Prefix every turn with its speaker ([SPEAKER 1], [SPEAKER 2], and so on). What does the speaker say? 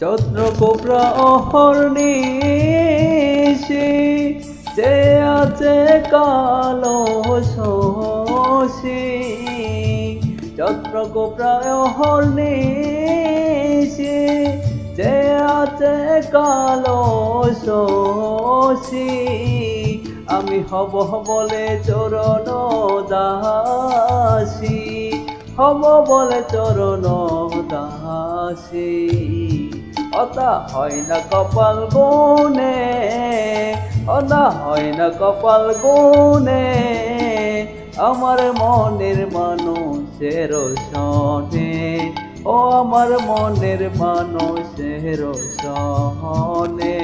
[SPEAKER 1] চন্দ্র copra অহর্নিশি যে আছে কালো শশী। চন্দ্র কোপরা অহর্নিশি যে আছে কালো শশী। আমি হব বলে চরণ দাসী, হব বলে চরণ দাসী। অতা হয় না কপাল গুনে, অতা হয় না কপাল গুনে, আমার মনের মানুষের সনে, ও আমার মনের মানুষের সনে।